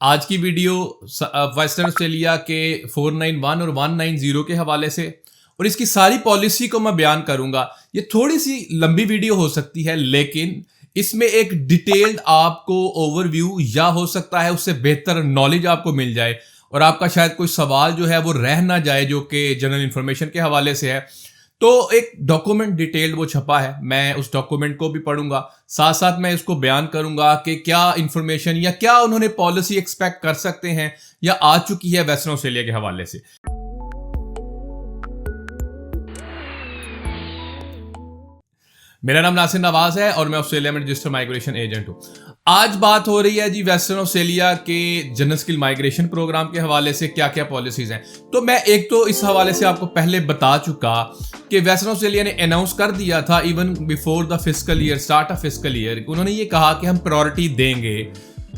आज की video western Australia के 491 और 190 के हवाले से और इसकी सारी पॉलिसी को मैं बयान करूंगा। ये थोड़ी सी लंबी वीडियो हो सकती है, लेकिन इसमें एक डिटेल्ड आपको ओवरव्यू या हो सकता है उससे बेहतर नॉलेज आपको मिल जाए और आपका शायद कोई सवाल जो है वो रह ना जाए जो कि जनरल इंफॉर्मेशन के हवाले से है। तो एक डॉक्यूमेंट डिटेल्ड वो छपा है, मैं उस डॉक्यूमेंट को भी पढ़ूंगा, साथ साथ मैं इसको बयान करूंगा कि क्या इंफॉर्मेशन या क्या उन्होंने पॉलिसी एक्सपेक्ट कर सकते हैं या आ चुकी है वेस्टर्न ऑस्ट्रेलिया के हवाले से। मेरा नाम नासिर नवाज है और मैं ऑस्ट्रेलिया में रजिस्टर्ड माइग्रेशन एजेंट हूं। आज बात हो रही है जी वेस्टर्न ऑस्ट्रेलिया के जनरल स्किल माइग्रेशन प्रोग्राम के हवाले से क्या क्या पॉलिसीज हैं। तो मैं एक तो इस हवाले से आपको पहले बता चुका कि वेस्टर्न ऑस्ट्रेलिया ने अनाउंस कर दिया था even before the fiscal year, start of fiscal year, उन्होंने ये कहा कि हम प्रायोरिटी देंगे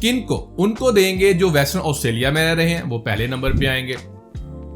किनको, उनको देंगे जो वेस्टर्न ऑस्ट्रेलिया में रह रहे हैं वो पहले नंबर पे आएंगे,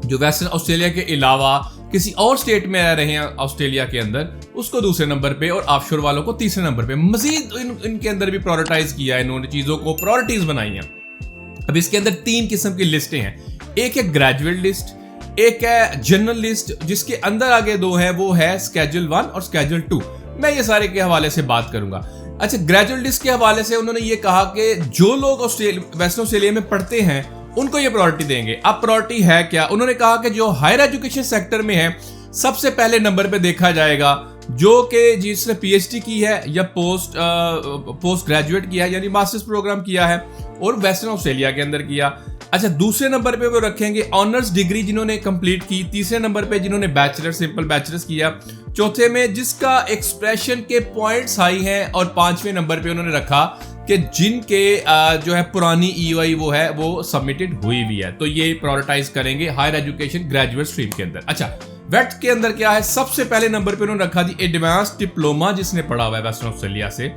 जो वेस्टर्न ऑस्ट्रेलिया के अलावा किसी और स्टेट में रह रहे हैं ऑस्ट्रेलिया के अंदर उसको दूसरे नंबर पे और ऑफशोर वालों को तीसरे नंबर पे। मजीद इनके अंदर भी प्रायोरिटाइज किया है, इन्होंने चीजों को प्रायोरिटीज बनाई हैं। अब इसके अंदर 3 किस्म की लिस्टें हैं, एक है ग्रेजुएट लिस्ट, एक है जनरल लिस्ट, जिसके अंदर आगे 2 हैं, वो है स्केड्यूल 1 और स्केड्यूल 2। मैं ये सारे के हवाले से बात करूंगा। अच्छा, ग्रेजुएट लिस्ट के हवाले से उन्होंने ये कहा कि जो लोग वेस्टर्न ऑस्ट्रेलिया में पढ़ते हैं उनको ये प्रायोरिटी देंगे। अब प्रायोरिटी है क्या? उन्होंने कहा कि जो हायर एजुकेशन सेक्टर में है सबसे पहले नंबर पे देखा जाएगा जो कि जिसने पीएचडी की है या पोस्ट ग्रेजुएट किया है यानी मास्टर्स प्रोग्राम किया है और वेस्टर्न ऑस्ट्रेलिया के अंदर किया। अच्छा, दूसरे नंबर पे वो रखेंगे ऑनर्स डिग्री जिन्होंने कंप्लीट की, तीसरे नंबर पे जिन्होंने बैचलर सिंपल बैचलर्स किया, चौथे में जिसका एक्सप्रेशन के पॉइंट्स हाई हैं और 5वें नंबर पे उन्होंने रखा कि जिनके जो है पुरानी ईओआई वो है वो सबमिटेड हुई भी है। तो ये प्रायोरिटाइज करेंगे हायर एजुकेशन ग्रेजुएट स्ट्रीम के अंदर। अच्छा, वेट के अंदर क्या है? सबसे पहले नंबर पे उन्होंने रखा जी एडवांस डिप्लोमा जिसने पढ़ा हुआ है वेस्टर्न ऑस्ट्रेलिया से,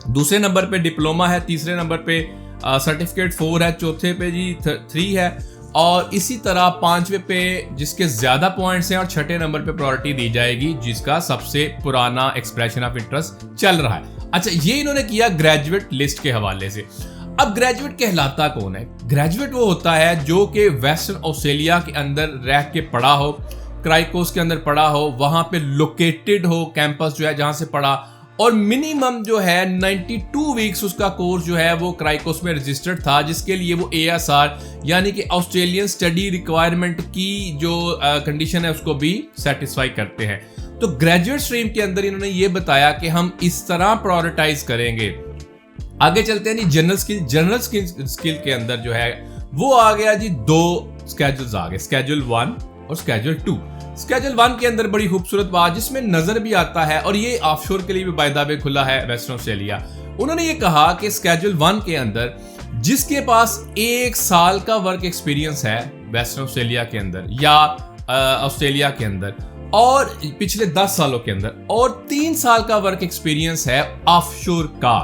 दूसरे नंबर पे डिप्लोमा है, तीसरे नंबर पे सर्टिफिकेट 4 है, चौथे पे जी 3 है और इसी तरह 5वें पे जिसके ज्यादा पॉइंट्स हैं और छठे नंबर पे प्रायोरिटी दी जाएगी जिसका सबसे पुराना एक्सप्रेशन ऑफ इंटरेस्ट चल रहा है। अच्छा, ये इन्होंने किया ग्रेजुएट लिस्ट के हवाले से। अब ग्रेजुएट कहलाता कौन है? ग्रेजुएट वो होता है जो कि वेस्टर्न ऑस्ट्रेलिया के अंदर रह के पढ़ा हो, क्राइकोस के अंदर पढ़ा हो, वहां पे लोकेटेड हो कैंपस जो है जहां से पढ़ा और मिनिमम जो है 92 वीक्स उसका कोर्स जो है वो क्राइकोस में रजिस्टर्ड था, जिसके लिए वो एएसआर यानी कि ऑस्ट्रेलियन स्टडी रिक्वायरमेंट की जो कंडीशन है उसको भी सेटिस्फाई करते हैं। तो ग्रेजुएट स्ट्रीम के अंदर इन्होंने ये बताया कि हम इस तरह प्रायोरिटाइज करेंगे। आगे चलते हैं जी जनरल स्किल के अंदर जो है वो आ गया जी 2 स्केड्यूल्स आ गए, स्केड्यूल 1 और स्केड्यूल 2। स्केड्यूल 1 के अंदर बड़ी खूबसूरत बात जिसमें नजर भी आता है और ये ऑफशोर के लिए भी बाय द वे खुला है वेस्टर्न ऑस्ट्रेलिया। उन्होंने ये कहा कि स्केड्यूल 1 के अंदर जिसके पास 1 साल का वर्क एक्सपीरियंस है वेस्टर्न ऑस्ट्रेलिया के अंदर या ऑस्ट्रेलिया के अंदर और पिछले 10 सालों के अंदर और 3 साल का वर्क एक्सपीरियंस है ऑफशोर का।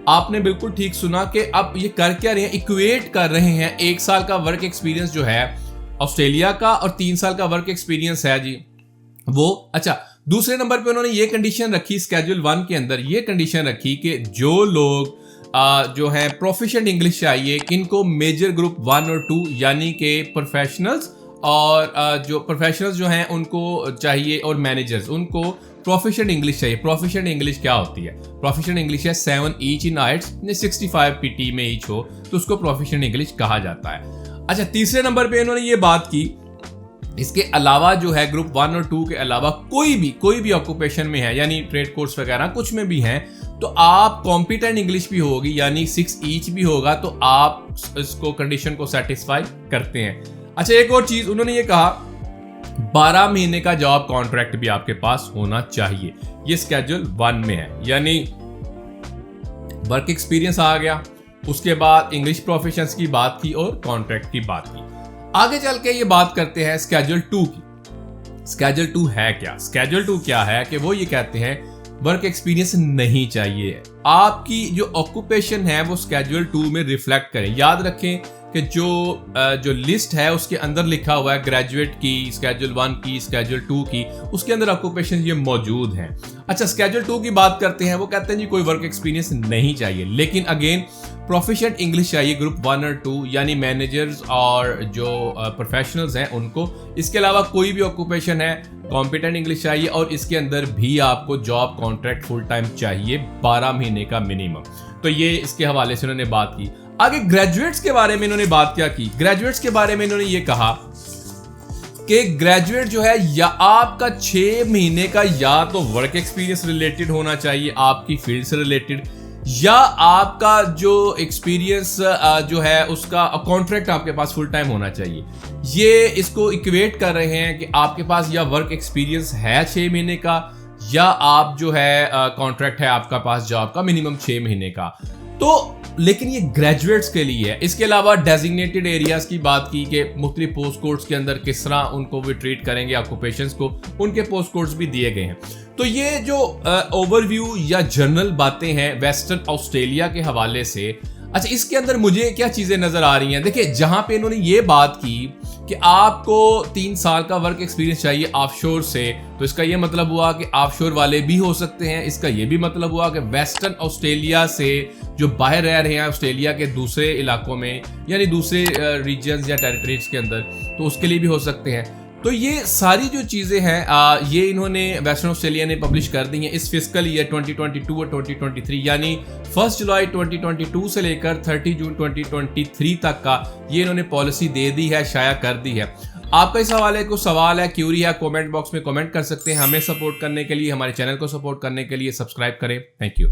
आपने बिल्कुल ठीक सुना कि अब ये कर क्या रहे हैं, इक्वेट कर रहे हैं 1 साल का वर्क एक्सपीरियंस जो है ऑस्ट्रेलिया का और 3 साल का वर्क एक्सपीरियंस है जी वो। अच्छा, दूसरे नंबर पे उन्होंने ये कंडीशन रखी स्केड्यूल 1 के अंदर, ये कंडीशन रखी कि जो लोग जो है प्रोफिशिएंट इंग्लिश चाहिए, इनको मेजर ग्रुप 1 और 2 यानी कि प्रोफेशनल्स और जो प्रोफेशनल्स जो हैं उनको चाहिए और मैनेजर्स उनको प्रोफिशिएंट इंग्लिश चाहिए। प्रोफिशिएंट इंग्लिश क्या होती है? प्रोफिशिएंट इंग्लिश है 7 ईच इन आइट्स 65 पीटी में ईच हो तो उसको प्रोफिशिएंट इंग्लिश कहा जाता है। अच्छा, तीसरे नंबर पे इन्होंने ये बात की इसके अलावा जो है ग्रुप 1 और 2 के अलावा कोई भी ऑक्यूपेशन में है यानी ट्रेड कोर्स वगैरह कुछ में भी हैं तो आप कॉम्पिटेंट इंग्लिश भी होगी यानी 6 ईच भी होगा तो आप इसको कंडीशन को सेटिस्फाई करते हैं। अच्छा, एक और चीज उन्होंने ये कहा 12 महीने का जॉब कॉन्ट्रैक्ट भी आपके पास होना चाहिए। ये स्केड्यूल 1 में है यानी वर्क एक्सपीरियंस आ गया, उसके बाद इंग्लिश प्रोफेशंस की बात की और कॉन्ट्रैक्ट की बात की। आगे चल के ये बात करते हैं स्केड्यूल 2 की। स्केड्यूल 2 है क्या? स्केड्यूल 2 क्या है कि वो ये कहते हैं वर्क एक्सपीरियंस नहीं चाहिए, आपकी जो ऑक्यूपेशन है वो स्केड्यूल 2 में रिफ्लेक्ट करें। याद रखें कि जो लिस्ट है उसके अंदर लिखा हुआ है ग्रेजुएट की, स्केड्यूल 1 की, स्केड्यूल 2 की, उसके अंदर ऑक्यूपेशन ये मौजूद हैं। अच्छा, स्केड्यूल 2 की बात करते हैं, वो कहते हैं जी कोई वर्क एक्सपीरियंस नहीं चाहिए, लेकिन अगेन प्रोफिशिएंट इंग्लिश चाहिए ग्रुप 1 और 2, यानी मैनेजर्स और जो प्रोफेशनल्स हैं उनको। इसके अलावा कोई भी ऑक्यूपेशन है, कॉम्पिटेंट इंग्लिश चाहिए, और इसके अंदर भी आपको जॉब कॉन्ट्रैक्ट फुल टाइम चाहिए 12 महीने का मिनिमम। तो ये इसके हवाले से उन्होंने बात की। आगे ग्रेजुएट्स के बारे में इन्होंने बात क्या की, ग्रेजुएट्स के बारे में इन्होंने ये कहा कि ग्रेजुएट जो है या आपका 6 महीने का या तो वर्क एक्सपीरियंस रिलेटेड होना चाहिए, आपकी फील्ड से रिलेटेड, या आपका जो एक्सपीरियंस जो है उसका कॉन्ट्रैक्ट आपके पास फुल टाइम होना चाहिए। ये इसको इक्वेट कर रहे हैं कि आपके पास या वर्क एक्सपीरियंस है 6 महीने का, या आप जो है कॉन्ट्रैक्ट है आपका पास जॉब का मिनिमम 6 महीने का। तो लेकिन ये ग्रेजुएट्स के लिए है। इसके अलावा डेजिग्नेटेड एरियाज की बात की कि मुख्तलिफ पोस्ट कोड्स के अंदर किस तरह उनको भी ट्रीट करेंगे ऑक्यूपेशंस को, उनके पोस्ट कोड्स भी दिए गए हैं। तो ये जो ओवरव्यू या जनरल बातें हैं वेस्टर्न ऑस्ट्रेलिया के हवाले से। अच्छा, इसके अंदर मुझे क्या चीजें नजर आ रही हैं, देखिए जहां पे इन्होंने ये बात की कि आपको 3 साल का वर्क एक्सपीरियंस चाहिए ऑफशोर से, तो इसका ये मतलब हुआ कि ऑफशोर वाले भी हो सकते हैं। इसका ये भी मतलब हुआ कि वेस्टर्न ऑस्ट्रेलिया से जो बाहर रह रहे हैं ऑस्ट्रेलिया के दूसरे इलाकों में, यानी दूसरे रीजन्स या टेरिटरीज के अंदर, तो उसके लिए भी हो सकते हैं। तो ये सारी जो चीज़ें हैं ये इन्होंने वेस्टर्न ऑस्ट्रेलिया ने पब्लिश कर दी हैं इस फिस्कल ईयर 2022 और 2023, यानी 1 जुलाई 2022 से लेकर 30 जून 2023 तक का ये इन्होंने पॉलिसी दे दी है, शाया कर दी है। आपका इस हवाले को सवाल है, क्यूरी है, कमेंट बॉक्स में कमेंट कर सकते हैं। हमें सपोर्ट करने के लिए, हमारे चैनल को सपोर्ट करने के लिए सब्सक्राइब करें। Thank you.